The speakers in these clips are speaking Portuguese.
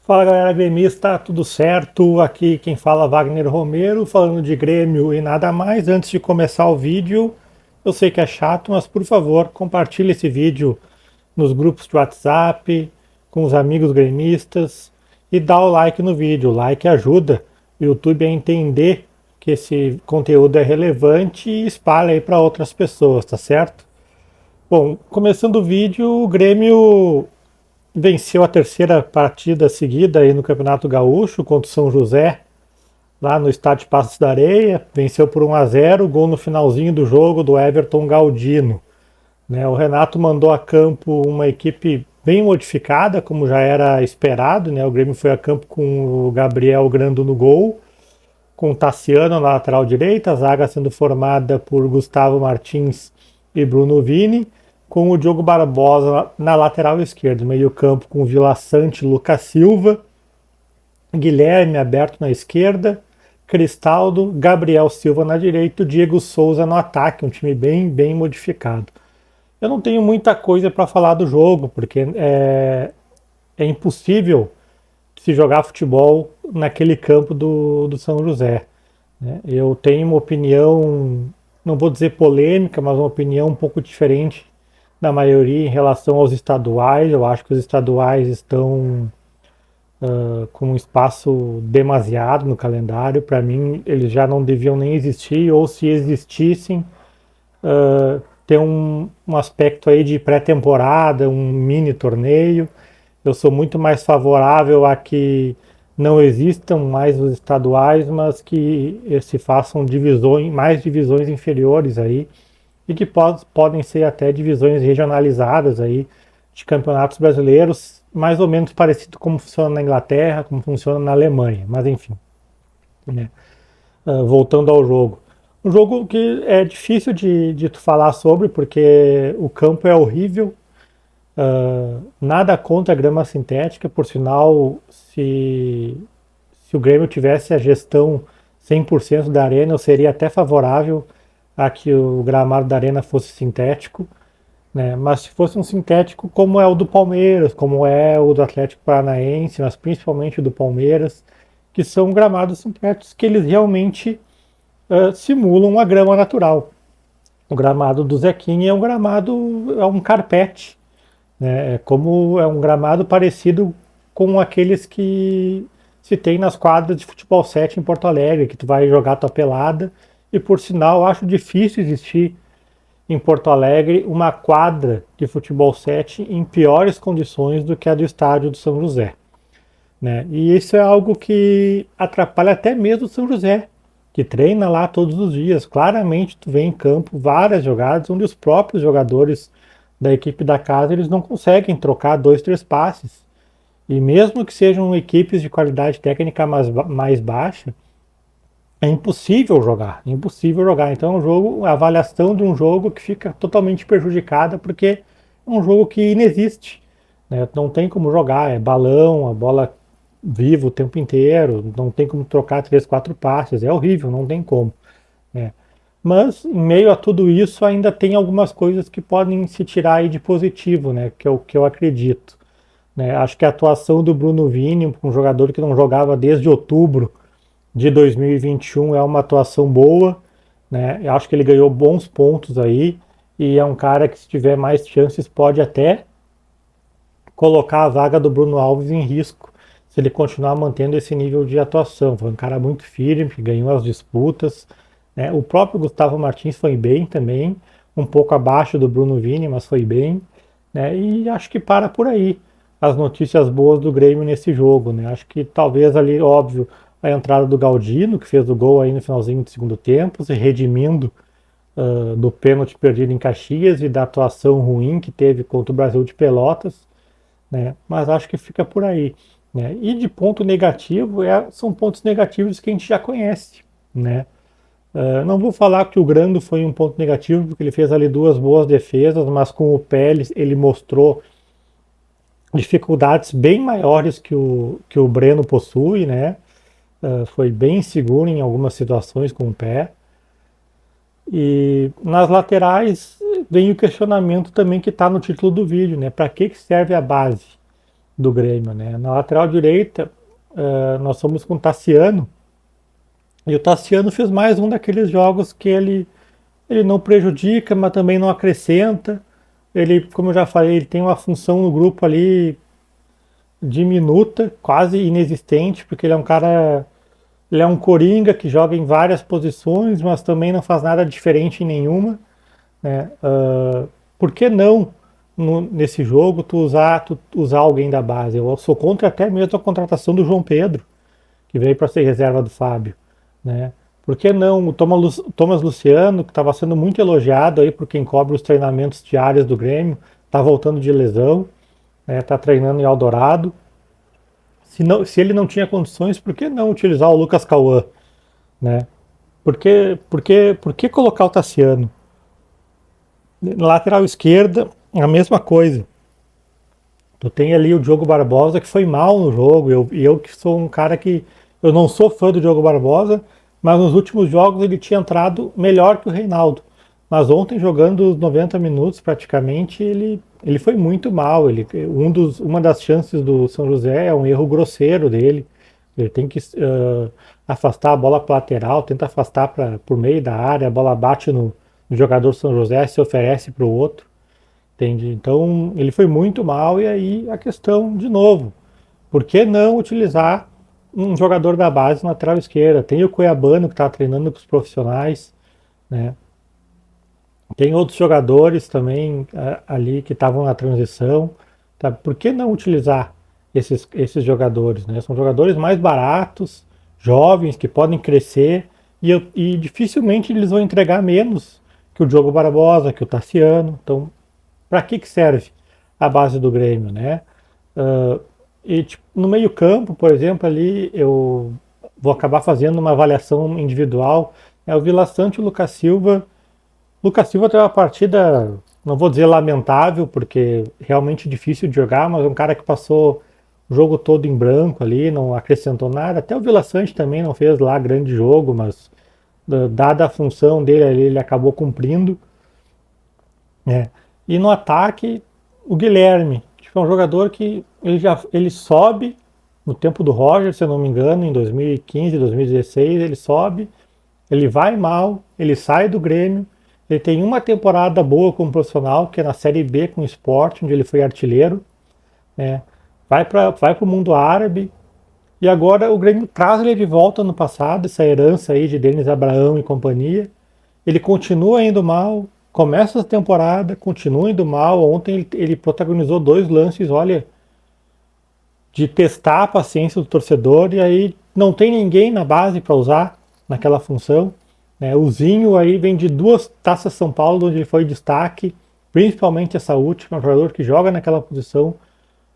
Fala galera gremista, tudo certo? Aqui quem fala é Wagner Romero, falando de Grêmio e nada mais. Antes de começar o vídeo, eu sei que é chato, mas por favor, compartilhe esse vídeo nos grupos de WhatsApp, com os amigos gremistas e dá o like no vídeo. O like ajuda o YouTube a entender que esse conteúdo é relevante e espalha aí para outras pessoas, tá certo? Bom, começando o vídeo, o Grêmio venceu a terceira partida seguida aí no Campeonato Gaúcho contra o São José, lá no estádio Passos da Areia. Venceu por 1-0, gol no finalzinho do jogo do Everton Galdino. Né? O Renato mandou a campo uma equipe bem modificada, como já era esperado. Né? O Grêmio foi a campo com o Gabriel Grando no gol, com o Tassiano na lateral direita, a zaga sendo formada por Gustavo Martins e Bruno Vini, com o Diogo Barbosa na lateral esquerda, meio campo com Vila Sante, Lucas Silva, Guilherme aberto na esquerda, Cristaldo, Gabriel Silva na direita e Diego Souza no ataque, um time bem modificado. Eu não tenho muita coisa para falar do jogo, porque é impossível se jogar futebol naquele campo do São José. Né? Eu tenho uma opinião, não vou dizer polêmica, mas uma opinião um pouco diferente da maioria em relação aos estaduais. Eu acho que os estaduais estão com um espaço demasiado no calendário. Para mim, eles já não deviam nem existir, ou se existissem, ter um aspecto aí de pré-temporada, um mini torneio. Eu sou muito mais favorável a que não existam mais os estaduais, mas que se façam divisões, mais divisões inferiores aí, e que podem ser até divisões regionalizadas aí de campeonatos brasileiros, mais ou menos parecido como funciona na Inglaterra, como funciona na Alemanha, mas enfim. Né? Voltando ao jogo. Um jogo que é difícil de tu falar sobre, porque o campo é horrível. Nada contra a grama sintética, por sinal, se o Grêmio tivesse a gestão 100% da arena, eu seria até favorável a que o gramado da arena fosse sintético, né? Mas se fosse um sintético como é o do Palmeiras, como é o do Atlético Paranaense, mas principalmente o do Palmeiras, que são gramados sintéticos que eles realmente simulam a grama natural. O gramado do Zequinha é um gramado, é um carpete, né? Como é um gramado parecido com aqueles que se tem nas quadras de futebol 7 em Porto Alegre, que tu vai jogar tua pelada, e por sinal acho difícil existir em Porto Alegre uma quadra de futebol 7 em piores condições do que a do estádio do São José. Né? E isso é algo que atrapalha até mesmo o São José, que treina lá todos os dias. Claramente tu vê em campo várias jogadas onde os próprios jogadores da equipe da casa eles não conseguem trocar 2, 3 passes. E mesmo que sejam equipes de qualidade técnica mais baixa, é impossível jogar, é impossível jogar. Então é um jogo, a avaliação de um jogo que fica totalmente prejudicada porque é um jogo que inexiste, né? Não tem como jogar, é balão, a bola viva o tempo inteiro, não tem como trocar 3, 4 passes, é horrível, não tem como. Né? Mas em meio a tudo isso ainda tem algumas coisas que podem se tirar aí de positivo, né? Que eu acredito. Né? Acho que a atuação do Bruno Vini, um jogador que não jogava desde outubro de 2021, é uma atuação boa, né? Eu acho que ele ganhou bons pontos aí e é um cara que, se tiver mais chances, pode até colocar a vaga do Bruno Alves em risco se ele continuar mantendo esse nível de atuação. Foi um cara muito firme, que ganhou as disputas, né? O próprio Gustavo Martins foi bem também, um pouco abaixo do Bruno Vini, mas foi bem, né? E acho que para por aí as notícias boas do Grêmio nesse jogo, né? Acho que talvez ali, óbvio, a entrada do Galdino, que fez o gol aí no finalzinho do segundo tempo, se redimindo do pênalti perdido em Caxias e da atuação ruim que teve contra o Brasil de Pelotas, né? Mas acho que fica por aí. Né? E de ponto negativo, são pontos negativos que a gente já conhece. Né? Não vou falar que o Grando foi um ponto negativo, porque ele fez ali 2 boas defesas, mas com o pé ele mostrou dificuldades bem maiores que o Breno possui, né? Foi bem inseguro em algumas situações com o pé. E nas laterais vem o questionamento também que está no título do vídeo, né? Para que serve a base? do Grêmio, né? Na lateral direita, nós fomos com o Tassiano, e o Tassiano fez mais um daqueles jogos que ele não prejudica, mas também não acrescenta. Ele, como eu já falei, ele tem uma função no grupo ali diminuta, quase inexistente, porque ele é um cara, ele é um coringa que joga em várias posições, mas também não faz nada diferente em nenhuma, né? Por que não nesse jogo tu usar alguém da base? Eu sou contra até mesmo a contratação do João Pedro, que veio para ser reserva do Fábio, né? Por que não o Thomas Luciano, que estava sendo muito elogiado aí por quem cobre os treinamentos diários do Grêmio, está voltando de lesão, né? Tá treinando em Eldorado. Se ele não tinha condições, por que não utilizar o Lucas Cauã, né? Por que colocar o Tassiano? Na lateral esquerda, a mesma coisa. Tu tem ali o Diogo Barbosa, que foi mal no jogo, e eu que sou um cara que... Eu não sou fã do Diogo Barbosa, mas nos últimos jogos ele tinha entrado melhor que o Reinaldo. Mas ontem, jogando os 90 minutos praticamente, ele foi muito mal. Uma das chances do São José é um erro grosseiro dele. Ele tem que afastar a bola para lateral, tenta afastar por meio da área, a bola bate no jogador São José, se oferece para o outro. Entende? Então ele foi muito mal, e aí a questão, de novo, por que não utilizar um jogador da base na lateral esquerda? Tem o Cuiabano que está treinando com os profissionais, né? Tem outros jogadores também ali que estavam na transição, tá? Por que não utilizar esses jogadores, né? São jogadores mais baratos, jovens, que podem crescer, e dificilmente eles vão entregar menos que o Diogo Barbosa, que o Tassiano. Então, para que serve a base do Grêmio, né? E tipo, no meio-campo, por exemplo, ali eu vou acabar fazendo uma avaliação individual. O Vila Sante e o Lucas Silva. Lucas Silva teve uma partida, não vou dizer lamentável, porque realmente difícil de jogar, mas um cara que passou o jogo todo em branco ali, não acrescentou nada. Até o Vila Sante também não fez lá grande jogo, mas dada a função dele ali, ele acabou cumprindo, né? E no ataque, o Guilherme, tipo, é um jogador que ele sobe no tempo do Roger, se eu não me engano, em 2015, 2016, ele sobe, ele vai mal, ele sai do Grêmio, ele tem uma temporada boa como profissional, que é na Série B com o Sport, onde ele foi artilheiro, né? Vai para o mundo árabe, e agora o Grêmio traz ele de volta no passado, essa herança aí de Denis Abraão e companhia. Ele continua indo mal, começa a temporada, continua indo mal. Ontem ele protagonizou 2 lances, olha, de testar a paciência do torcedor, e aí não tem ninguém na base para usar naquela função, né? O Zinho aí vem de 2 Taças São Paulo, onde ele foi destaque, principalmente essa última, um jogador que joga naquela posição.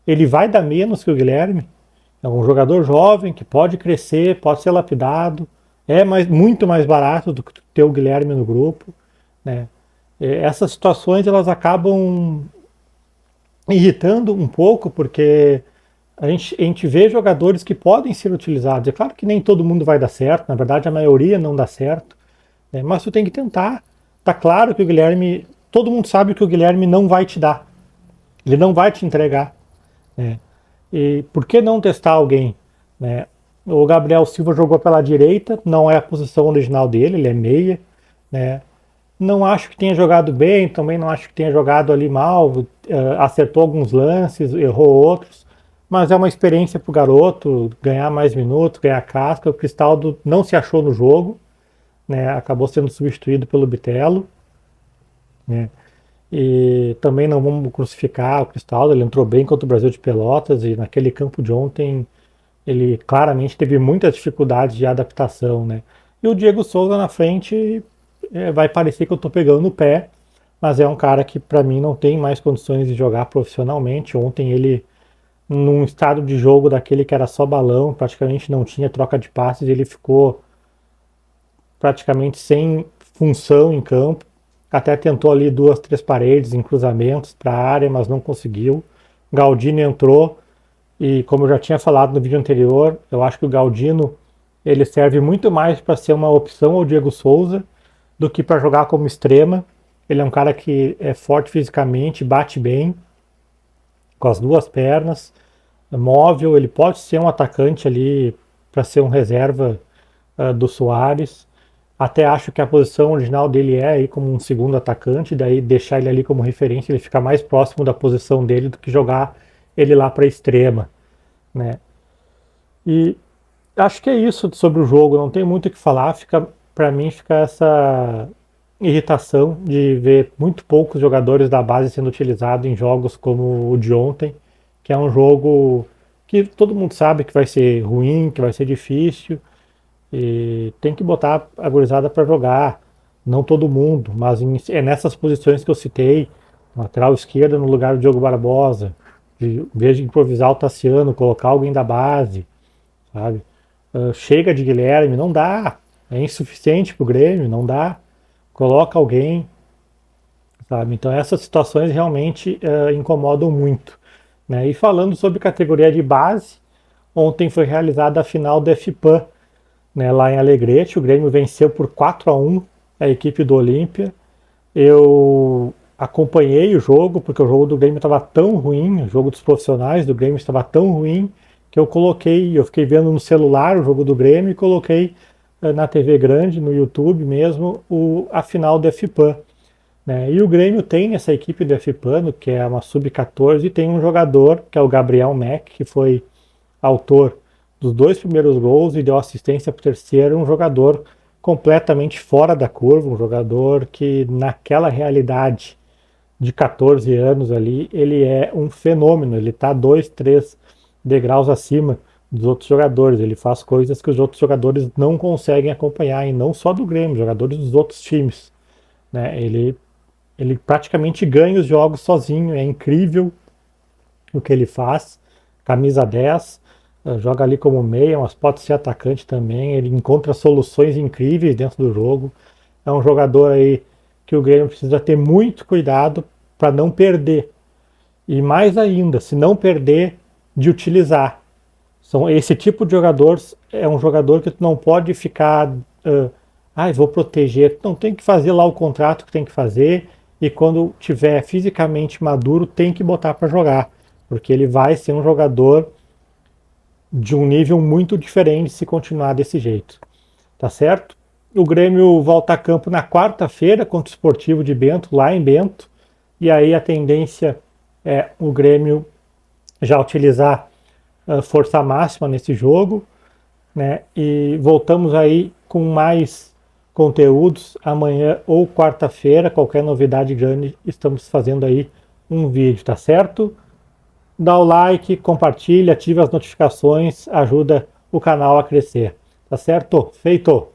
Ele vai dar menos que o Guilherme. É um jogador jovem que pode crescer, pode ser lapidado, muito mais barato do que ter o Guilherme no grupo, né? Essas situações elas acabam irritando um pouco, porque a gente vê jogadores que podem ser utilizados. É claro que nem todo mundo vai dar certo, na verdade a maioria não dá certo, né? Mas tu tem que tentar. Tá claro que o Guilherme, todo mundo sabe que o Guilherme não vai te dar, ele não vai te entregar, né? E por que não testar alguém, né? O Gabriel Silva jogou pela direita, não é a posição original dele, ele é meia, né? Não acho que tenha jogado bem, também não acho que tenha jogado ali mal, acertou alguns lances, errou outros, mas é uma experiência para o garoto ganhar mais minutos, ganhar casca. O Cristaldo não se achou no jogo, né? Acabou sendo substituído pelo Bitelo, né? E também não vamos crucificar o Cristaldo, ele entrou bem contra o Brasil de Pelotas, e naquele campo de ontem ele claramente teve muitas dificuldades de adaptação, né? E o Diego Souza na frente, vai parecer que eu estou pegando no pé, mas é um cara que para mim não tem mais condições de jogar profissionalmente. Ontem ele, num estado de jogo daquele que era só balão, praticamente não tinha troca de passes, ele ficou praticamente sem função em campo. Até tentou ali 2, 3 paredes em cruzamentos para a área, mas não conseguiu. Galdino entrou, e como eu já tinha falado no vídeo anterior, eu acho que o Galdino ele serve muito mais para ser uma opção ao Diego Souza do que para jogar como extrema. Ele é um cara que é forte fisicamente, bate bem com as 2 pernas, móvel, ele pode ser um atacante ali para ser um reserva do Suárez. Até acho que a posição original dele é aí como um segundo atacante, daí deixar ele ali como referência, ele fica mais próximo da posição dele do que jogar ele lá para a extrema, né? E acho que é isso sobre o jogo, não tem muito o que falar, fica para mim fica essa irritação de ver muito poucos jogadores da base sendo utilizados em jogos como o de ontem, que é um jogo que todo mundo sabe que vai ser ruim, que vai ser difícil, e tem que botar a gurizada para jogar. Não todo mundo, mas é nessas posições que eu citei, lateral esquerda no lugar do Diogo Barbosa, em vez de improvisar o Tassiano, colocar alguém da base, sabe? Chega de Guilherme, não dá, é insuficiente pro Grêmio, não dá. Coloca alguém, sabe? Então essas situações realmente incomodam muito, né? E falando sobre categoria de base, ontem foi realizada a final da FIPAM, né, lá em Alegrete. O Grêmio venceu por 4-1 a equipe do Olímpia. Eu acompanhei o jogo, porque o jogo do Grêmio estava tão ruim, o jogo dos profissionais do Grêmio estava tão ruim, que eu fiquei vendo no celular o jogo do Grêmio e coloquei na TV grande, no YouTube mesmo, a final da FIPAM. Né? E o Grêmio tem essa equipe do FIPAM, que é uma sub-14, e tem um jogador, que é o Gabriel Mack, que foi autor dos 2 primeiros gols e deu assistência para o terceiro, um jogador completamente fora da curva, um jogador que naquela realidade de 14 anos ali, ele é um fenômeno, ele está 2, 3 degraus acima dos outros jogadores, ele faz coisas que os outros jogadores não conseguem acompanhar, e não só do Grêmio, jogadores dos outros times. Né? Ele praticamente ganha os jogos sozinho, é incrível o que ele faz, camisa 10, joga ali como meia, mas pode ser atacante também, ele encontra soluções incríveis dentro do jogo, é um jogador aí que o Grêmio precisa ter muito cuidado para não perder, e mais ainda, se não perder, de utilizar. Esse tipo de jogador é um jogador que tu não pode ficar, vou proteger, não, tem que fazer lá o contrato que tem que fazer, e quando tiver fisicamente maduro, tem que botar para jogar, porque ele vai ser um jogador de um nível muito diferente se continuar desse jeito, tá certo? O Grêmio volta a campo na quarta-feira contra o Sportivo de Bento, lá em Bento, e aí a tendência é o Grêmio já utilizar força máxima nesse jogo, né? E voltamos aí com mais conteúdos amanhã ou quarta-feira, qualquer novidade grande, estamos fazendo aí um vídeo, tá certo? Dá o like, compartilha, ativa as notificações, ajuda o canal a crescer. Tá certo? Feito!